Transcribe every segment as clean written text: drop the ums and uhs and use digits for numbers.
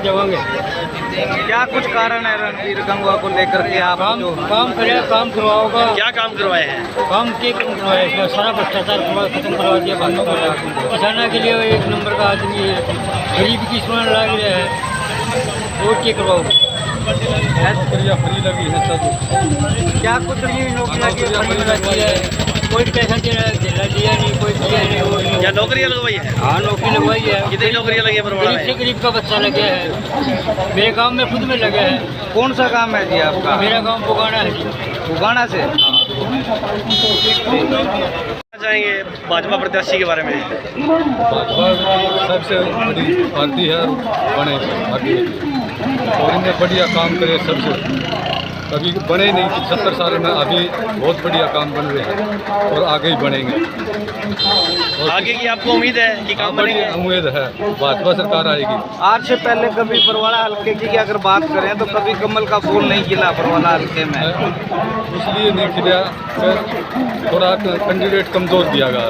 देवांगे। क्या कुछ कारण है रणबीर गंगवा को लेकर के आप जो काम करे, काम करवाओगा। क्या काम करवाए हैं? काम के करवाया, इसमें सारा भ्रष्टाचार खत्म करवा दिया बंदों को। किसानों के लिए एक नंबर का आदमी है, गरीब की सुन लग रहा है, वोट के करवाओगे। नौकरियाँ फ्री लगी है सब। क्या कुछ नहीं नौकरियाँ फ्री लगी है, कोई पैसा दिया नहीं, कोई दिया नहीं, वो नहीं। क्या नौकरियाँ लगवाई है? हाँ, नौकरी लगवाई है। कितनी नौकरियाँ लगी है बरवाड़ा गरीब से में? गरीब का बच्चा लगे है, मेरे गांव में खुद में लगे है। कौन सा काम है जी आपका? मेरा गांव पुगाना है जी। उगाना से। चाहेंगे भाजपा प्रत्याशी के बारे में? भाजपा सबसे बड़ी पार्टी है, बने आगे और इन्हें बढ़िया काम करे। सबसे कभी बने नहीं, 70 साल में अभी बहुत बढ़िया काम बन रहे हैं और आगे ही बनेंगे। और आगे की आपको उम्मीद है कि काम बड़ी बनेंगे? उम्मीद है, भाजपा सरकार आएगी। आज से पहले कभी बरवाड़ा हल्के की अगर बात करें तो कभी कमल का फूल नहीं खिला बरवाड़ा हल्के में। इसलिए नहीं खिला, थोड़ा कैंडिडेट कमजोर दिया गया।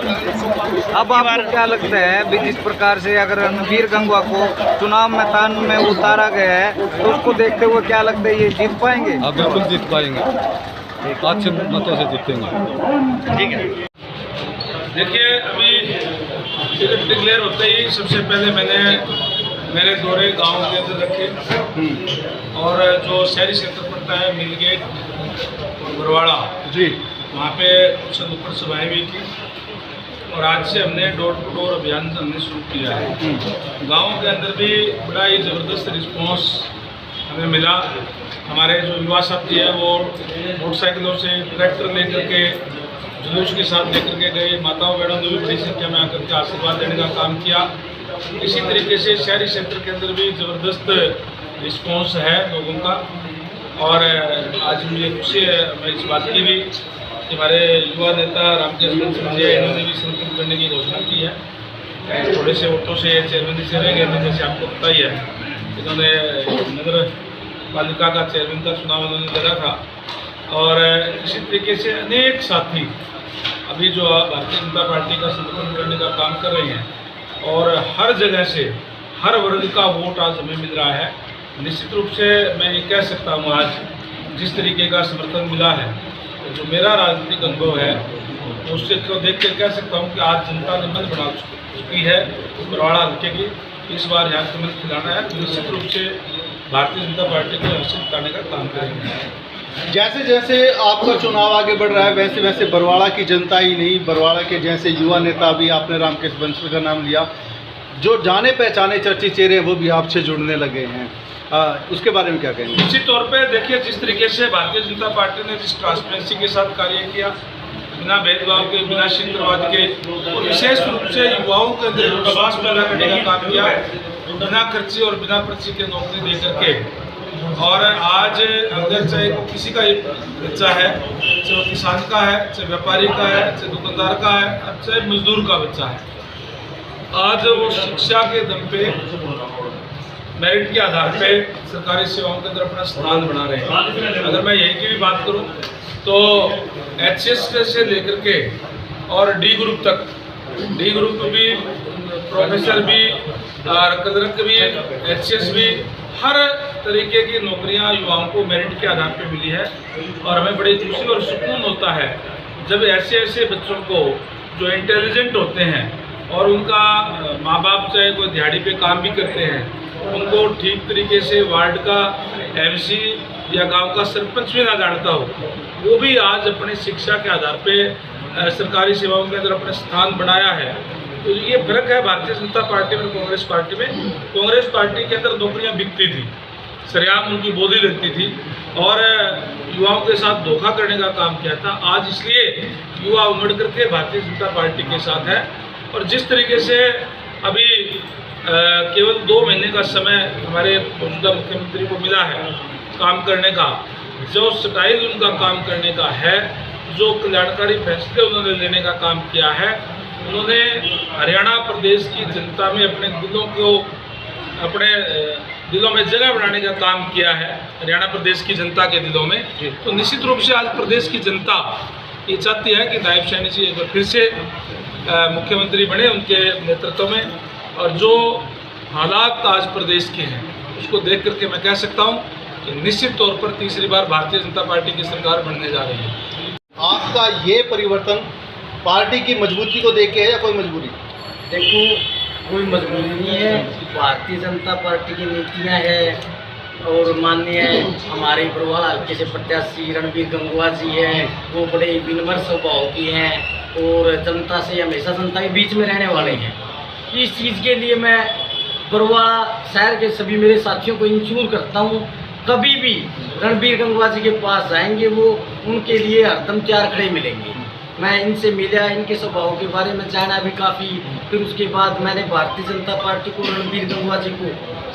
अब आपको क्या लगता है भी जिस प्रकार से अगर रणबीर गंगवा को चुनाव मैदान में उतारा गया है तो उसको देखते हुए क्या लगता है ये जीत पाएंगे? आप बिल्कुल जीत पाएंगे, अच्छे मतों से जीतेंगे। ठीक है। देखिए, अभी टिकट डिक्लेयर होते ही सबसे पहले मेरे दौरे गांव के अंदर रखे और जो शहरी क्षेत्र पड़ता है मिलगेट और बरवाड़ा जी, वहाँ पे कुछ नुक्कड़ सभाएँ भी की और आज से हमने डोर टू डोर अभियान हमने शुरू किया है। गाँव के अंदर भी बड़ा ही ज़बरदस्त रिस्पॉन्स हमें मिला। हमारे जो युवा साथी है वो मोटरसाइकिलों से ट्रैक्टर लेकर के जुलूस के साथ लेकर के गए। माताओं बहनों ने भी बड़ी संख्या में आकर के आशीर्वाद देने का काम किया। इसी तरीके से शहरी क्षेत्र के अंदर भी ज़बरदस्त रिस्पॉन्स है लोगों का। और आज मुझे खुशी है मैं इस बात की भी कि हमारे युवा नेता रामकेश सिंह जी इन्होंने भी संकल्प करने की घोषणा की है। थोड़े से वोटों से चेयरमैन से रह गए, जैसे आपको पता ही है। इन्होंने नगर पालिका का चेयरमैन का चुनाव उन्होंने लड़ा था और इसी तरीके से अनेक साथी अभी जो भारतीय जनता पार्टी का समर्थन करने का काम कर रहे हैं और हर जगह से हर वर्ग का वोट आज हमें मिल रहा है। निश्चित रूप से मैं ये कह सकता हूँ आज जिस तरीके का समर्थन मिला है, जो मेरा राजनीतिक अनुभव है उससे तो देख कर कह सकता हूँ कि आज जनता ने मन बना चुकी है बरवाड़ा हल्के की। इस बार यहाँ से मन खिलाना है, निश्चित रूप से भारतीय जनता पार्टी को हासिल करने का काम करेंगे। जैसे जैसे आपका चुनाव आगे बढ़ रहा है वैसे वैसे बरवाड़ा की जनता ही नहीं, बरवाड़ा के जैसे युवा नेता भी, आपने रामकेश बंसल का नाम लिया, जो जाने पहचाने चर्चित चेहरे हैं वो भी आपसे जुड़ने लगे हैं। उसके बारे में क्या कहेंगे? निश्चित तौर पे देखिए, जिस तरीके से भारतीय जनता पार्टी ने जिस ट्रांसपेरेंसी के साथ कार्य किया, बिना भेदभाव के, बिना क्षेत्रवाद के और विशेष रूप से युवाओं के अंदर विश्वास पैदा करने का काम किया, बिना खर्ची और बिना पर्ची के नौकरी दे करके। और आज अगर चाहे किसी का बच्चा है, चाहे वो किसान का है, चाहे व्यापारी का है, चाहे दुकानदार का है, चाहे मजदूर का बच्चा है, आज वो शिक्षा के दम पे, मेरिट के आधार पे सरकारी सेवाओं के अंदर अपना स्थान बना रहे हैं। अगर मैं यही की भी बात करूं तो एचएस से लेकर के और डी ग्रुप तक, डी ग्रुप भी, प्रोफेसर भी, क्लर्क भी, एचएस भी, हर तरीके की नौकरियां युवाओं को मेरिट के आधार पे मिली है। और हमें बड़ी खुशी और सुकून होता है जब ऐसे ऐसे बच्चों को जो इंटेलिजेंट होते हैं और उनका माँ बाप चाहे कोई दिहाड़ी पे काम भी करते हैं, उनको ठीक तरीके से वार्ड का एमसी या गांव का सरपंच भी ना जानता हो, वो भी आज अपनी शिक्षा के आधार पे सरकारी सेवाओं के अंदर अपने स्थान बनाया है। तो ये फर्क है भारतीय जनता पार्टी और कांग्रेस पार्टी में। कांग्रेस पार्टी के अंदर नौकरियां बिकती थी, सरेआम उनकी बोली लगती थी और युवाओं के साथ धोखा करने का काम किया था। आज इसलिए युवा उमड़ करके भारतीय जनता पार्टी के साथ है। और जिस तरीके से अभी केवल 2 महीने का समय हमारे मौजूदा मुख्यमंत्री को मिला है काम करने का, जो स्टाइल उनका काम करने का है, जो कल्याणकारी फैसले उन्होंने लेने का काम किया है, उन्होंने हरियाणा प्रदेश की जनता में अपने दिलों में जगह बनाने का काम किया है, हरियाणा प्रदेश की जनता के दिलों में। तो निश्चित रूप से आज प्रदेश की जनता ये चाहती है कि नायब सैनी जी एक बार फिर से मुख्यमंत्री बने उनके नेतृत्व में। और जो हालात आज प्रदेश के हैं उसको देख करके मैं कह सकता हूँ कि निश्चित तौर पर तीसरी बार भारतीय जनता पार्टी की सरकार बनने जा रही है। आपका ये परिवर्तन पार्टी की मजबूती को देख के है या कोई मजबूरी? देखो, कोई मजबूरी नहीं है। भारतीय जनता पार्टी की नीतियां हैं और माननीय हमारे बरवाला हल्के से प्रत्याशी रणबीर गंगवा जी हैं, वो बड़े विनम्र स्वभाव की हैं और जनता से हमेशा जनता के बीच में रहने वाले हैं। इस चीज़ के लिए मैं बरवाला शहर के सभी मेरे साथियों को इंश्योर करता हूँ, कभी भी रणबीर गंगवा जी के पास जाएंगे वो उनके लिए हरदम तैयार खड़े मिलेंगे। मैं इनसे मिला, इनके स्वभाव के बारे में जाना भी काफ़ी, फिर उसके बाद मैंने भारतीय जनता पार्टी को रणबीर गंगवा जी को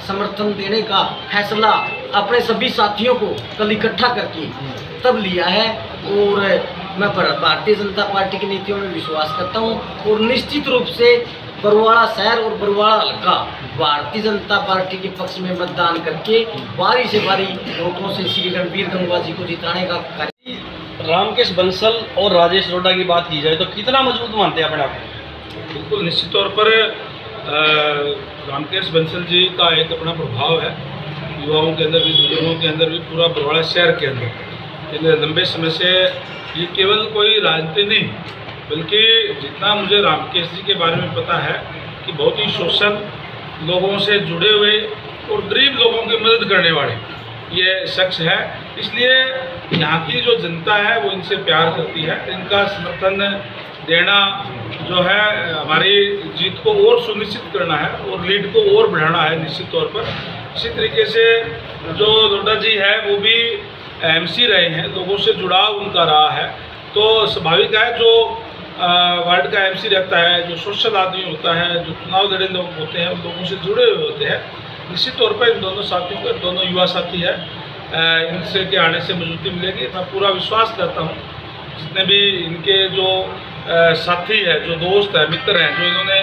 समर्थन देने का फैसला अपने सभी साथियों को कल इकट्ठा करके तब लिया है और मैं भारतीय जनता पार्टी की नीतियों में विश्वास करता हूँ और निश्चित रूप से बरवाड़ा शहर और बरवाड़ा हल्का भारतीय जनता पार्टी के पक्ष में मतदान करके बारी से बारी वोटों से श्री रणबीर गंगवा जी को जिताने का कार्य। रामकेश बंसल और राजेश रोडा की बात की जाए तो कितना मजबूत मानते हैं अपने आप को? बिल्कुल निश्चित तौर पर रामकेश बंसल जी का एक अपना प्रभाव है युवाओं के अंदर भी, बुजुर्गों के अंदर भी, पूरा बरवाड़ा शहर के अंदर। इन लंबे समय से ये केवल कोई राजनीति नहीं, बल्कि जितना मुझे रामकेश जी के बारे में पता है कि बहुत ही सोशल, लोगों से जुड़े हुए और गरीब लोगों की मदद करने वाले ये शख्स है। इसलिए यहाँ की जो जनता है वो इनसे प्यार करती है। इनका समर्थन देना जो है हमारी जीत को और सुनिश्चित करना है और लीड को और बढ़ाना है निश्चित तौर पर। इसी तरीके से जो रोडा जी है वो भी एमसी रहे हैं, लोगों से जुड़ाव उनका रहा है, तो स्वाभाविक है जो वार्ड का एमसी रहता है, जो सोशल आदमी होता है, जो चुनाव लड़े लोग होते हैं, उन लोगों से जुड़े हुए होते हैं। निश्चित तौर पर इन दोनों साथियों को, दोनों युवा साथी है, इनसे के आने से मजबूती मिलेगी। मैं पूरा विश्वास करता हूँ जितने भी इनके जो साथी है, जो दोस्त है, मित्र हैं, जो इन्होंने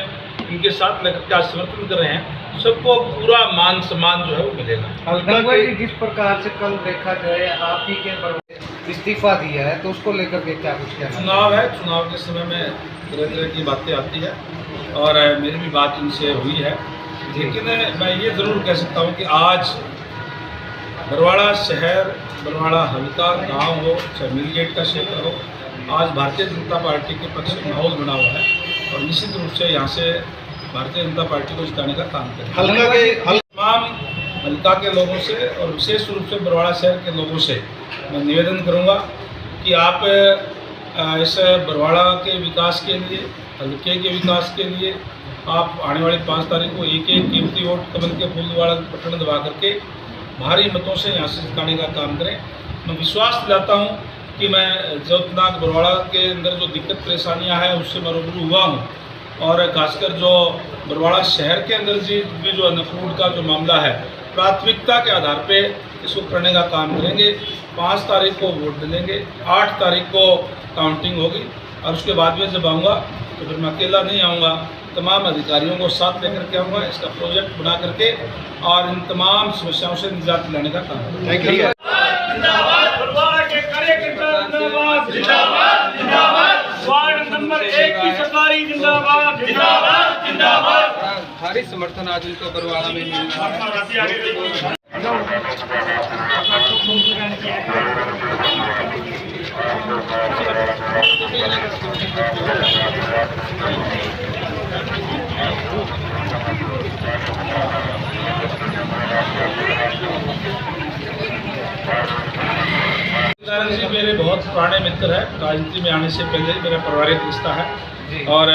इनके साथ लेकर के आज समर्थन कर रहे हैं, सबको पूरा मान सम्मान जो है वो मिलेगा। गंगवा जी जिस प्रकार से कल देखा जाए आप ही के इस्तीफा दिया है तो उसको लेकर के क्या कुछ कहना? चुनाव है, चुनाव के समय में तरह तरह की बातें आती है और मेरी भी बात इनसे हुई है, लेकिन मैं ये ज़रूर कह सकता हूँ कि आज बरवाड़ा शहर, बरवाड़ा हल्का, गांव हो चाहे मिलगेट का क्षेत्र हो, आज भारतीय जनता पार्टी के पक्ष में माहौल बना हुआ है और निश्चित रूप से यहाँ से भारतीय जनता पार्टी को जिताने का काम करें। तमाम हल्का के लोगों से और विशेष रूप से बरवाड़ा शहर के लोगों से मैं निवेदन करूँगा कि आप इस बरवाड़ा के विकास के लिए, हल्के के विकास के लिए आप आने वाली 5 तारीख को एक एक कीमती वोट कमल के फूल वाला बटन दबा करके भारी मतों से यहाँ से जिताने का काम करें। मैं विश्वास दिलाता हूँ कि मैं जोतनाग बरवाड़ा के अंदर जो दिक्कत परेशानियाँ हैं उससे मैं रूबरू हुआ हूँ और खासकर जो बरवाड़ा शहर के अंदर भी जो अनफूड का जो मामला है, प्राथमिकता के आधार पे इसको करने का काम करेंगे। 5 तारीख को वोट डालेंगे, 8 तारीख को काउंटिंग होगी और उसके बाद में जब आऊँगा तो फिर मैं अकेला नहीं आऊँगा, तमाम अधिकारियों को साथ लेकर के आऊँगा, इसका प्रोजेक्ट बना करके और इन तमाम समस्याओं से निजात दिलाने का काम करेंगे। वार्ड नंबर 1 की सरकारी जिंदाबाद, जिंदाबाद, जिंदाबाद। भारी समर्थन आज उनको बरवाड़ा में मिल रहा है। नारायण जी मेरे बहुत पुराने मित्र हैं, राजनीति में आने से पहले मेरा पारिवारिक रिश्ता है और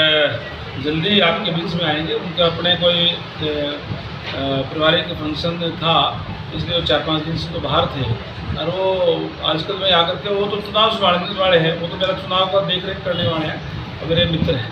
जल्दी आपके बीच में आएंगे। उनका अपने कोई पारिवारिक फंक्शन था, इसलिए वो 4-5 दिन से तो बाहर थे और वो आजकल में आकर के वो तो चुनाव संभालने वाले हैं, वो तो मेरा चुनाव का देख रेख करने वाले हैं और मेरे मित्र हैं।